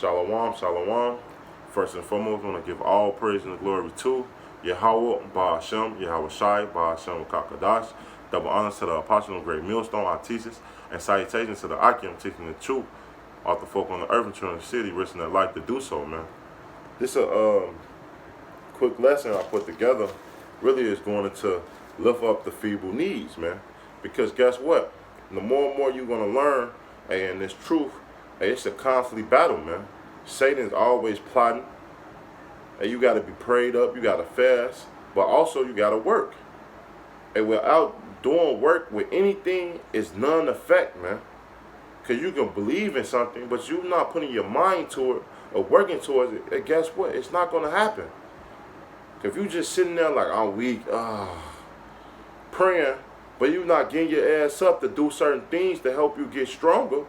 Shalom, shalom. First and foremost, I want to give all praise and glory to Yahweh, Ba'ashem, Yahweh Shai, Ba'ashem, Kakadash. Double honors to the apostle of great millstone, our teachers, and salutations to the Akim, teaching the truth, off the folk on the earth and children of the city, risking their life to do so, man. This a quick lesson I put together really is going to lift up the feeble needs, man. Because guess what? The more and more you're going to learn, and this truth, it's a constantly battle, man. Satan's always plotting. And you got to be prayed up, you got to fast, but also you got to work. And without doing work with anything, it's none effect, man. Because you can believe in something, but you're not putting your mind to it or working towards it. And guess what? It's not going to happen. If you just sitting there like, I'm weak, praying, but you're not getting your ass up to do certain things to help you get stronger,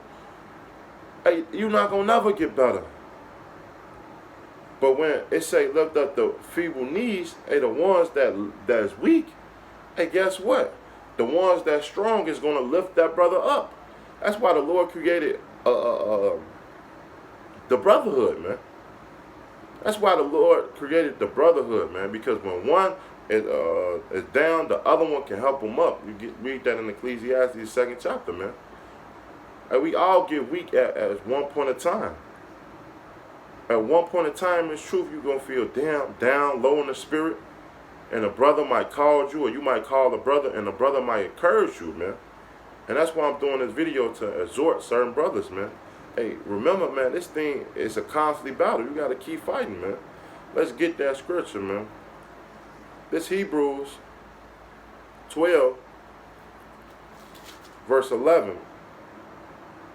hey, you're not going to never get better. But when it say lift up the feeble knees, hey, the ones that is weak, hey, guess what? The ones that's strong is going to lift that brother up. That's why the Lord created the brotherhood, man. That's why the Lord created the brotherhood, man. Because when one is down, the other one can help them up. You read that in Ecclesiastes 2nd chapter, man. And we all get weak at one point in time. At one point in time, in truth, you're going to feel down, low in the spirit. And a brother might call you, or you might call a brother, and the brother might encourage you, man. And that's why I'm doing this video, to exhort certain brothers, man. Hey, remember, man, this thing is a constantly battle. You got to keep fighting, man. Let's get that scripture, man. This Hebrews 12, verse 11.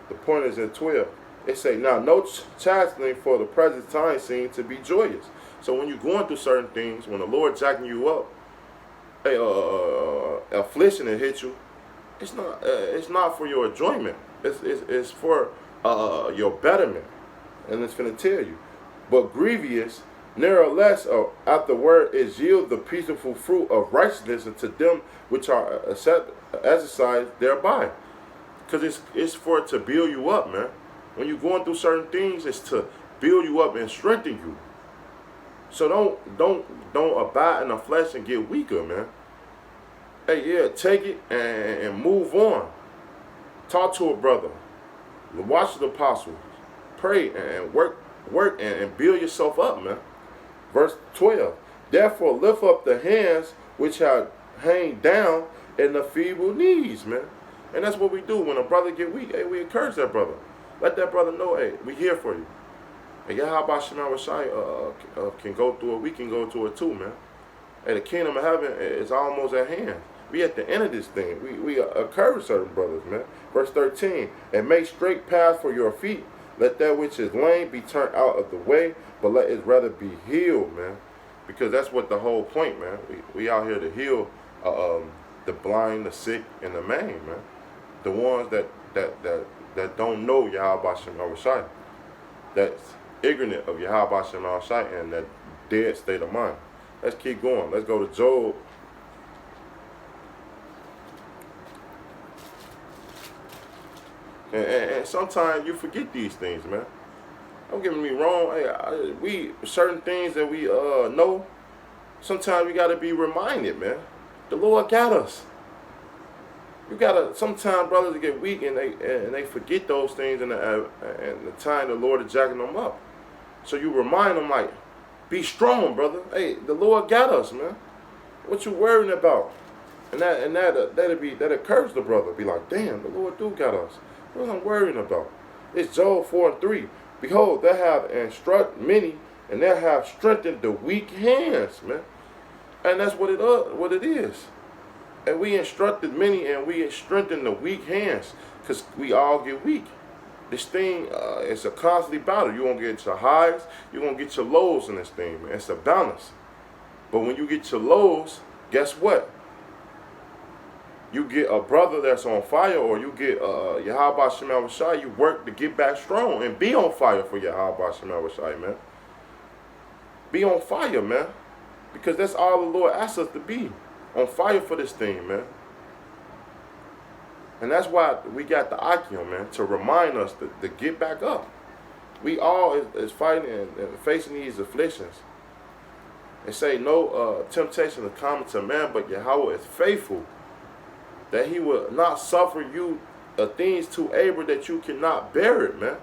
The point is in 12. It say, now no chastening for the present time seem to be joyous. So when you're going through certain things, when the Lord jacking you up, affliction that hit you, it's not for your enjoyment. It's for your betterment. And it's going to tell you. But grievous, nevertheless, afterward is yield the peaceful fruit of righteousness unto them which are exercised thereby. Because it's for it to build you up, man. When you're going through certain things, it's to build you up and strengthen you. So don't abide in the flesh and get weaker, man. Hey, yeah, take it and move on. Talk to a brother. Watch the apostles. Pray and work and build yourself up, man. Verse 12. Therefore lift up the hands which have hang down in the feeble knees, man. And that's what we do when a brother get weak. Hey, we encourage that brother. Let that brother know, hey, we here for you. And Yahweh Shema Rashai can go through it. We can go through it too, man. And the kingdom of heaven is almost at hand. We at the end of this thing. We encourage certain brothers, man. Verse 13. And make straight paths for your feet. Let that which is lame be turned out of the way, but let it rather be healed, man. Because that's what the whole point, man. We out here to heal the blind, the sick, and the maimed, man. The ones that don't know Yahweh Shema Rashai. That's ignorant of Yahweh Shema Rashai and that dead state of mind. Let's keep going. Let's go to Job. And sometimes you forget these things, man. Don't get me wrong. Hey, we certain things that we know. Sometimes we gotta be reminded, man. The Lord got us. You gotta. Sometimes brothers get weak and they forget those things and the time the Lord is jacking them up. So you remind them, like, be strong, brother. Hey, the Lord got us, man. What you worrying about? And that'll encourage the brother. Be like, damn, the Lord do got us. What I'm worrying about? It's Job 4:3. Behold, they have instructed many, and they have strengthened the weak hands, man. And that's what it is. And we instructed many, and we strengthened the weak hands, because we all get weak. This thing is a constantly battle. You're going to get your highs, you're going to get your lows in this thing, man. It's a balance. But when you get your lows, guess what? You get a brother that's on fire, or you get Yahweh Shema Rashai, you work to get back strong and be on fire for Yahweh Shema Rashai, man. Be on fire, man. Because that's all the Lord asks us to be. On fire for this thing, man. And that's why we got the Akim, man, to remind us to get back up. We all is fighting and facing these afflictions. And say no temptation is common to man, but Yahweh is faithful, that he will not suffer you things too able that you cannot bear it, man.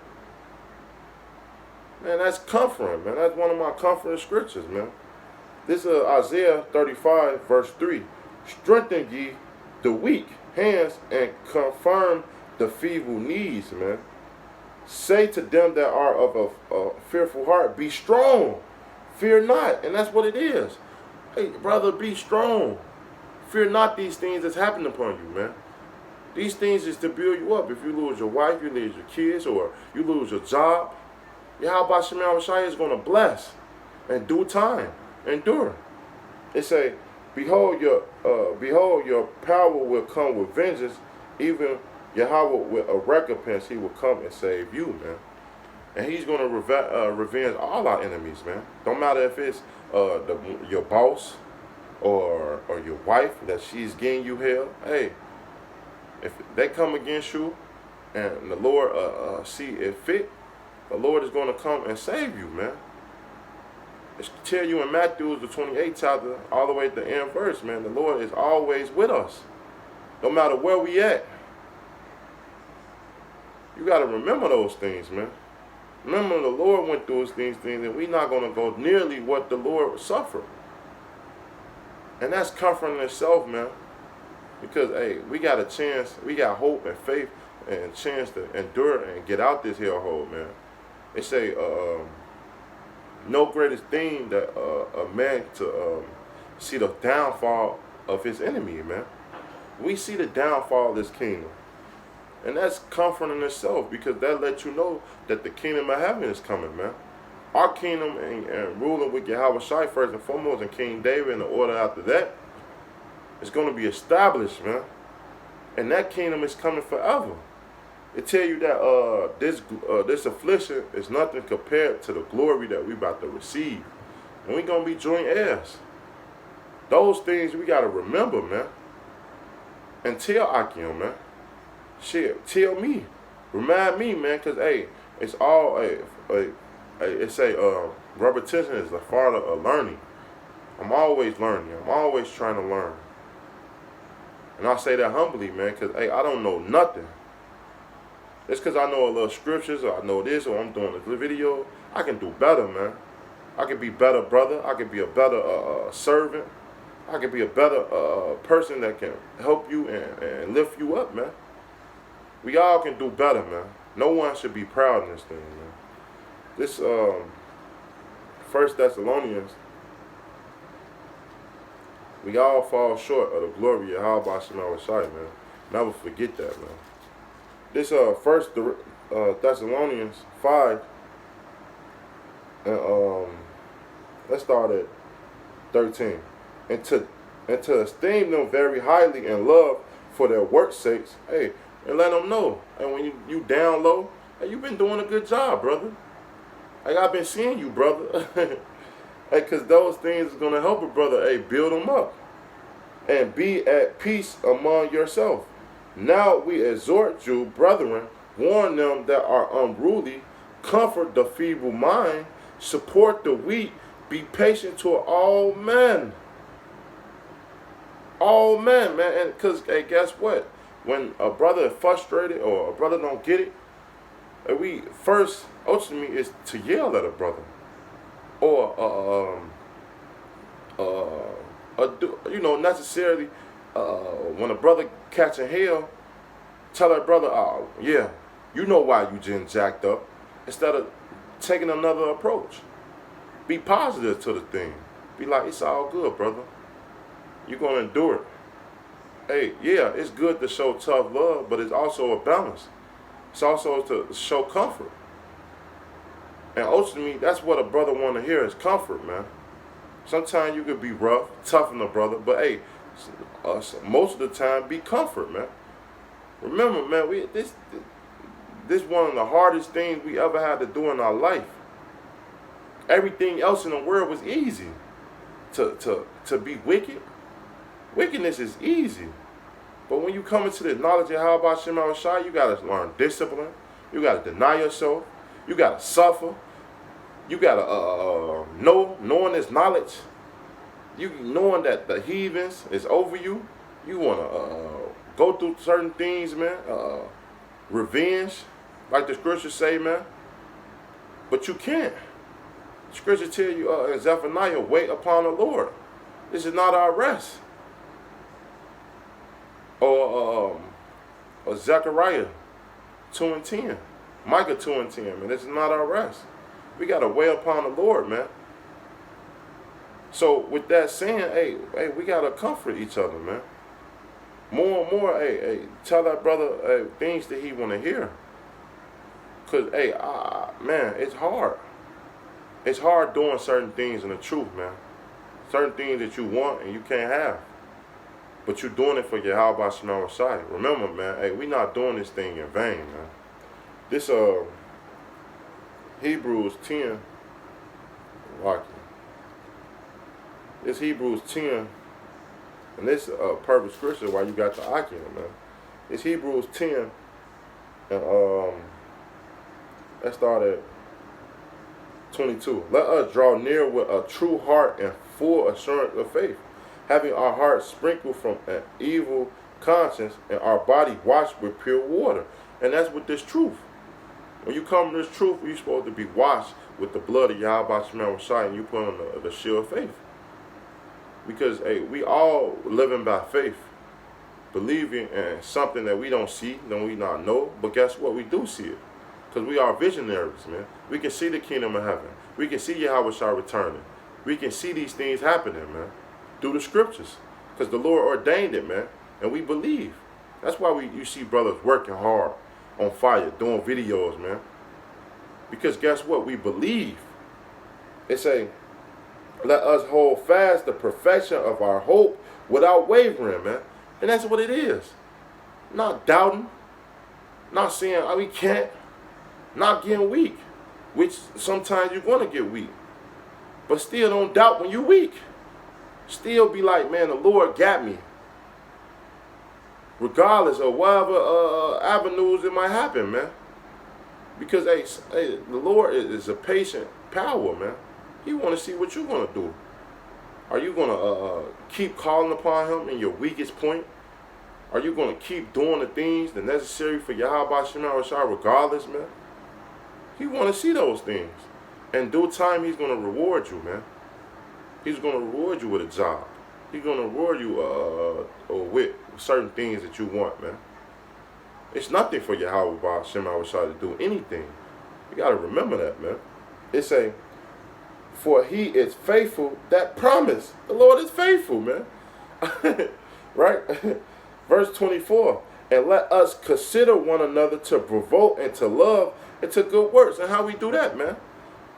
Man, that's comforting, man. That's one of my comforting scriptures, man. This is Isaiah 35, verse 3. Strengthen ye the weak hands and confirm the feeble knees, man. Say to them that are of a fearful heart, be strong, fear not. And that's what it is. Hey, brother, be strong. Fear not these things that's happening upon you, man. These things is to build you up. If you lose your wife, you lose your kids, or you lose your job, Yahweh Shemel Shai is going to bless in due time. Endure. It say, behold your power will come with vengeance, even Yahweh with a recompense, he will come and save you, man. And he's going to revenge all our enemies, man. Don't matter if it's your boss or your wife that she's getting you hell. Hey, if they come against you and the Lord see it fit, the Lord is going to come and save you, man. It's tell you in Matthew, the 28th chapter, all the way to the end verse, man. The Lord is always with us, no matter where we at. You got to remember those things, man. Remember the Lord went through these things, and we're not going to go nearly what the Lord suffered. And that's comforting itself, man. Because, hey, we got a chance, we got hope and faith and a chance to endure and get out this hellhole, man. They say, no greatest thing that a man to see the downfall of his enemy, man. We see the downfall of this kingdom. And that's comforting in itself, because that lets you know that the kingdom of heaven is coming, man. Our kingdom and ruling with Yahweh Shai first and foremost, and King David in the order after that, is going to be established, man. And that kingdom is coming forever. It tell you that this affliction is nothing compared to the glory that we about to receive. And we going to be joint heirs. Those things we got to remember, man. And tell Akim, man. Shit, tell me. Remind me, man, because, hey, it's all, it's a repetition is the father of learning. I'm always learning. I'm always trying to learn. And I say that humbly, man, because, hey, I don't know nothing. It's because I know a little scriptures, or I know this, or I'm doing this video. I can do better, man. I can be better brother. I can be a better servant. I can be a better person that can help you and lift you up, man. We all can do better, man. No one should be proud in this thing, man. This 1 Thessalonians, we all fall short of the glory of Yahweh Shemel Shai, man. Never forget that, man. This 1 Thessalonians 5, and let's start at 13. And to esteem them very highly and love for their work's sakes, hey, and let them know. And when you down low, hey, you've been doing a good job, brother. Like, I've been seeing you, brother. Hey, because those things are going to help a brother, hey, build them up. And be at peace among yourself. Now we exhort you, brethren, warn them that are unruly, comfort the feeble mind, support the weak, be patient to all men. All men, man. And because, hey, guess what? When a brother is frustrated or a brother don't get it, we first, ultimately, is to yell at a brother. Or, necessarily, when a brother catching hell, tell that brother, oh, yeah, you know why you getting jacked up, instead of taking another approach. Be positive to the thing. Be like, it's all good, brother. You're going to endure it. Hey, yeah, it's good to show tough love, but it's also a balance. It's also to show comfort. And ultimately, that's what a brother want to hear is comfort, man. Sometimes you could be rough, toughen a brother, but hey, most of the time, be comfort, man. Remember, man, this one of the hardest things we ever had to do in our life. Everything else in the world was easy. To be wicked, wickedness is easy. But when you come into the knowledge of how about Shema Shai, you got to learn discipline. You got to deny yourself. You gotta suffer. You gotta knowing this knowledge. You knowing that the heathens is over you. You wanna go through certain things, man. Revenge, like the scriptures say, man. But you can't. The scripture tell you in Zephaniah, wait upon the Lord. This is not our rest. Or Zechariah 2:10, Micah 2:10, man. This is not our rest. We gotta wait upon the Lord, man. So with that saying, hey, we gotta comfort each other, man. More and more, tell that brother things that he wanna hear. Cause man, it's hard. It's hard doing certain things in the truth, man. Certain things that you want and you can't have. But you're doing it for Yahweh Shema Shai. Remember, man, we not doing this thing in vain, man. This Hebrews 10, this Hebrews 10, and this perfect scripture why you got the Akim, man. It's Hebrews 10, and let's start at 22. Let us draw near with a true heart and full assurance of faith, having our hearts sprinkled from an evil conscience and our body washed with pure water. And that's with this truth. When you come to this truth, you're supposed to be washed with the blood of Yahweh Shema Shai, and you put on the shield of faith. Because we all living by faith, believing in something that we don't see, that we not know. But guess what? We do see it. Because we are visionaries, man. We can see the kingdom of heaven. We can see Yahweh Shai returning. We can see these things happening, man, through the scriptures. Because the Lord ordained it, man. And we believe. That's why you see brothers working hard, on fire, doing videos, man. Because guess what? We believe. It say, let us hold fast the perfection of our hope without wavering, man. And that's what it is. Not doubting. Not saying, we can't. Not getting weak. Which sometimes you're going to get weak. But still don't doubt when you're weak. Still be like, man, the Lord got me. Regardless of whatever avenues it might happen, man. Because, the Lord is a patient power, man. He want to see what you're going to do. Are you going to keep calling upon him in your weakest point? Are you going to keep doing the things that are necessary for Yahweh Shema Shai regardless, man? He want to see those things. In due time, he's going to reward you, man. He's going to reward you with a job. He's going to reward you with certain things that you want, man. It's nothing for Yahweh Shema Shai to do anything. You got to remember that, man. It say, for he is faithful that promise. The Lord is faithful, man. Right? Verse 24. And let us consider one another to provoke and to love and to good works. And how we do that, man?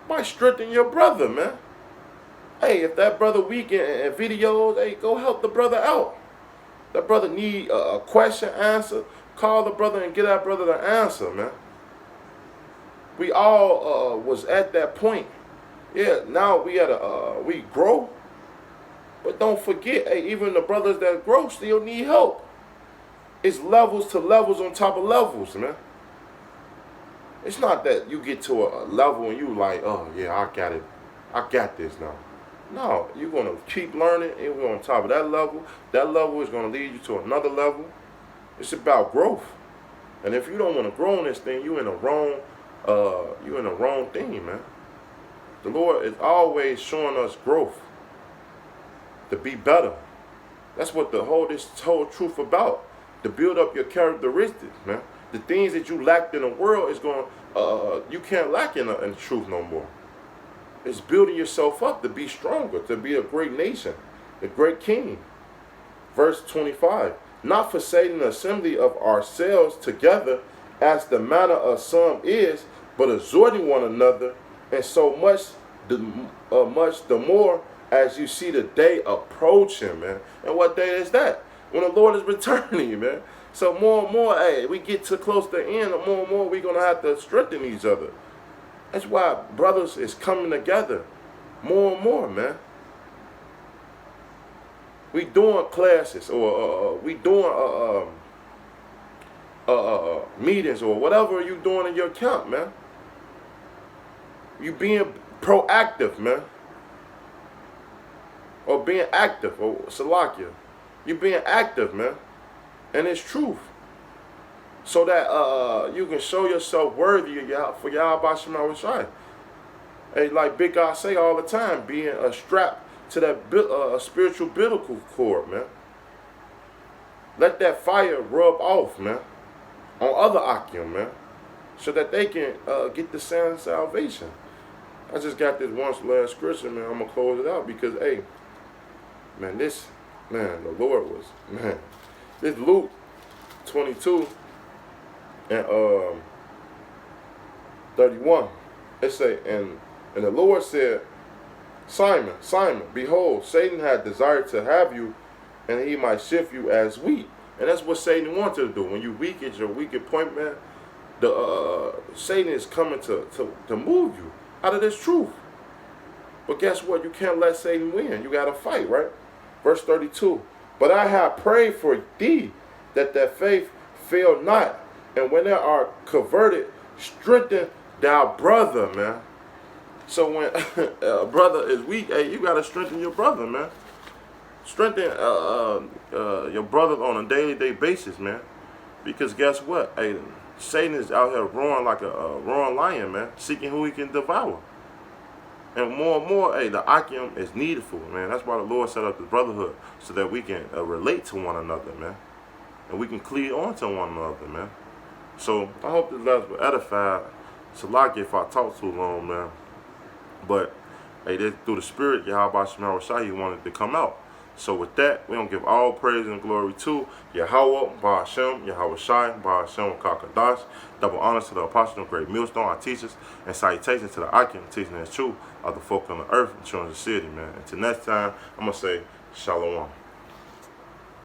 By strengthening your brother, man. Hey, if that brother weak in videos, hey, go help the brother out. That brother need a question answer. Call the brother and get that brother the answer, man. We all was at that point. Yeah, now we grow. But don't forget, hey, even the brothers that grow still need help. It's levels to levels on top of levels, man. It's not that you get to a level and you like, oh yeah, I got it. I got this now. No, you're going to keep learning and we're on top of that level. That level is going to lead you to another level. It's about growth. And if you don't want to grow in this thing, you're in the wrong thing, man. The Lord is always showing us growth to be better. That's what this whole truth about. To build up your characteristics, man. The things that you lacked in the world is going you can't lack in the truth no more. It's building yourself up to be stronger, to be a great nation, a great king. Verse 25. Not forsaking the assembly of ourselves together, as the manner of some is, but exhorting one another, and so much the more as you see the day approaching, man. And what day is that? When the Lord is returning, man. So more and more, we get to close to the end, and more we're going to have to strengthen each other. That's why brothers is coming together more and more, man. We doing classes or we doing meetings or whatever you doing in your camp, man. You being proactive, man. Or being active, or Salakia. You being active, man. And it's truth. So that you can show yourself worthy of y'all for y'all by Shema Rashai. And like Big God say all the time, being a strap to that spiritual biblical cord, man. Let that fire rub off, man, on other Akim, man, so that they can get the sound of salvation. I just got this one last scripture, man. I'm gonna close it out because, hey, man, the Lord was, man. This Luke 22 and 31. It say, and the Lord said, Simon, Simon, behold, Satan had desired to have you, and he might sift you as wheat. And that's what Satan wanted to do. When you weak at your weakest point, man, Satan is coming to move you out of this truth. But guess what? You can't let Satan win. You got to fight, right? Verse 32. But I have prayed for thee, that faith fail not. And when thou art converted, strengthen thy brother, man. So when a brother is weak, hey, you got to strengthen your brother, man. Strengthen your brother on a daily basis, man. Because guess what? Hey, Satan is out here roaring like a roaring lion, man, seeking who he can devour. And more, hey, the Akim is needful, man. That's why the Lord set up the brotherhood, so that we can relate to one another, man. And we can cleave on to one another, man. So I hope this lesson will edify. Salaki if I talk too long, man. But hey, through the Spirit, Yahweh Shema Rashai, he wanted to come out. So with that, we're going to give all praise and glory to Yahweh, Ba'ashem, Yahweh Shai, Ba'ashem, Kakadash. Double honors to the apostle of Great Millstone, our teachers, and salutations to the Akim, teaching us truth of the folk on the earth and children of the city, man. Until next time, I'm going to say Shalom.